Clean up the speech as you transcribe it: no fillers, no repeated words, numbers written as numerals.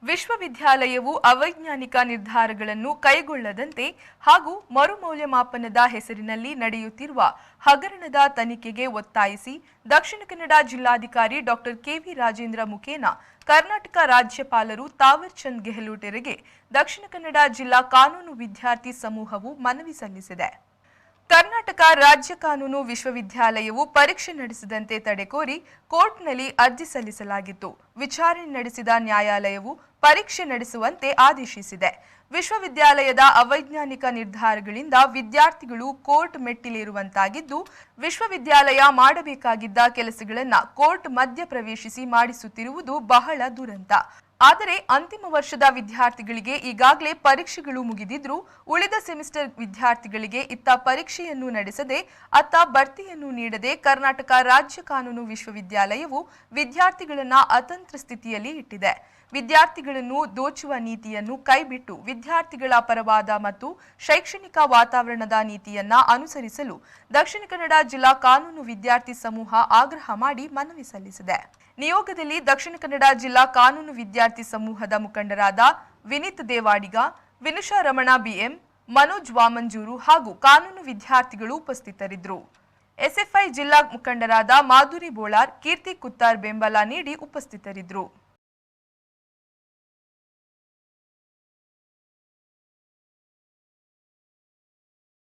ವಿಶ್ವವಿದ್ಯಾಲಯವು ಅವೈಜ್ಞಾನಿಕ ನಿರ್ಧಾರಗಳನ್ನು ಕೈಗೊಳ್ಳದಂತೆ ಹಾಗೂ ಮರುಮೌಲ್ಯಮಾಪನದ ಹೆಸರಿನಲ್ಲಿ ನಡೆಯುತ್ತಿರುವ ಹಗರಣದ ತನಿಖೆಗೆ ಒತ್ತಾಯಿಸಿ ದಕ್ಷಿಣ ಕನ್ನಡ ಜಿಲ್ಲಾಧಿಕಾರಿ ಡಾಕ್ಟರ್ ಕೆವಿ ರಾಜೇಂದ್ರ ಮುಖೇನ ಕರ್ನಾಟಕ ರಾಜ್ಯಪಾಲರು ತಾವರ್ ಚಂದ್ ಗೆಹ್ಲೋಟರಿಗೆ ದಕ್ಷಿಣ ಕನ್ನಡ ಜಿಲ್ಲಾ ಕಾನೂನು ವಿದ್ಯಾರ್ಥಿ ಸಮೂಹವು ಮನವಿ ಸಲ್ಲಿಸಿದೆ. ಕರ್ನಾಟಕ ರಾಜ್ಯ ಕಾನೂನು ವಿಶ್ವವಿದ್ಯಾಲಯವು ಪರೀಕ್ಷೆ ನಡೆಸದಂತೆ ತಡೆಕೋರಿ ಕೋರ್ಟ್ನಲ್ಲಿ ಅರ್ಜಿ ಸಲ್ಲಿಸಲಾಗಿತ್ತು. ವಿಚಾರಣೆ ನಡೆಸಿದ ನ್ಯಾಯಾಲಯವು ಪರೀಕ್ಷೆ ನಡೆಸುವಂತೆ ಆದೇಶಿಸಿದೆ. ವಿಶ್ವವಿದ್ಯಾಲಯದ ಅವೈಜ್ಞಾನಿಕ ನಿರ್ಧಾರಗಳಿಂದ ವಿದ್ಯಾರ್ಥಿಗಳು ಕೋರ್ಟ್ ಮೆಟ್ಟಿಲೇರುವಂತಾಗಿದ್ದು, ವಿಶ್ವವಿದ್ಯಾಲಯ ಮಾಡಬೇಕಾಗಿದ್ದ ಕೆಲಸಗಳನ್ನು ಕೋರ್ಟ್ ಮಧ್ಯಪ್ರವೇಶಿಸಿ ಮಾಡಿಸುತ್ತಿರುವುದು ಬಹಳ ದುರಂತ. ಆದರೆ ಅಂತಿಮ ವರ್ಷದ ವಿದ್ಯಾರ್ಥಿಗಳಿಗೆ ಈಗಾಗಲೇ ಪರೀಕ್ಷೆಗಳು ಮುಗಿದಿದ್ರೂ ಉಳಿದ ಸೆಮಿಸ್ಟರ್ ವಿದ್ಯಾರ್ಥಿಗಳಿಗೆ ಇತ್ತ ಪರೀಕ್ಷೆಯನ್ನು ನಡೆಸದೆ ಅತ್ತ ಬಡ್ತಿಯನ್ನು ನೀಡದೆ ಕರ್ನಾಟಕ ರಾಜ್ಯ ಕಾನೂನು ವಿಶ್ವವಿದ್ಯಾಲಯವು ವಿದ್ಯಾರ್ಥಿಗಳನ್ನು ಅತಂತ್ರ ಸ್ಥಿತಿಯಲ್ಲಿ ಇಟ್ಟಿದೆ. ವಿದ್ಯಾರ್ಥಿಗಳನ್ನು ದೋಚುವ ನೀತಿಯನ್ನು ಕೈಬಿಟ್ಟು ವಿದ್ಯಾರ್ಥಿಗಳ ಪರವಾದ ಮತ್ತು ಶೈಕ್ಷಣಿಕ ವಾತಾವರಣದ ನೀತಿಯನ್ನ ಅನುಸರಿಸಲು ದಕ್ಷಿಣ ಕನ್ನಡ ಜಿಲ್ಲಾ ಕಾನೂನು ವಿದ್ಯಾರ್ಥಿ ಸಮೂಹ ಆಗ್ರಹ ಮಾಡಿ ಮನವಿ ಸಲ್ಲಿಸಿದೆ. ನಿಯೋಗದಲ್ಲಿ ದಕ್ಷಿಣ ಕನ್ನಡ ಜಿಲ್ಲಾ ಕಾನೂನು ವಿದ್ಯಾರ್ಥಿ ಸಮೂಹದ ಮುಖಂಡರಾದ ವಿನೀತ್ ದೇವಾಡಿಗ, ವಿನುಷಾ ರಮಣ ಬಿಎಂ, ಮನೋಜ್ ವಾಮಂಜೂರು ಹಾಗೂ ಕಾನೂನು ವಿದ್ಯಾರ್ಥಿಗಳು ಉಪಸ್ಥಿತರಿದ್ದರು. ಎಸ್ಎಫ್ಐ ಜಿಲ್ಲಾ ಮುಖಂಡರಾದ ಮಾಧುರಿ ಬೋಳಾರ್, ಕೀರ್ತಿ ಕುತ್ತಾರ್ ಬೆಂಬಲ ನೀಡಿ ಉಪಸ್ಥಿತರಿದ್ದರು.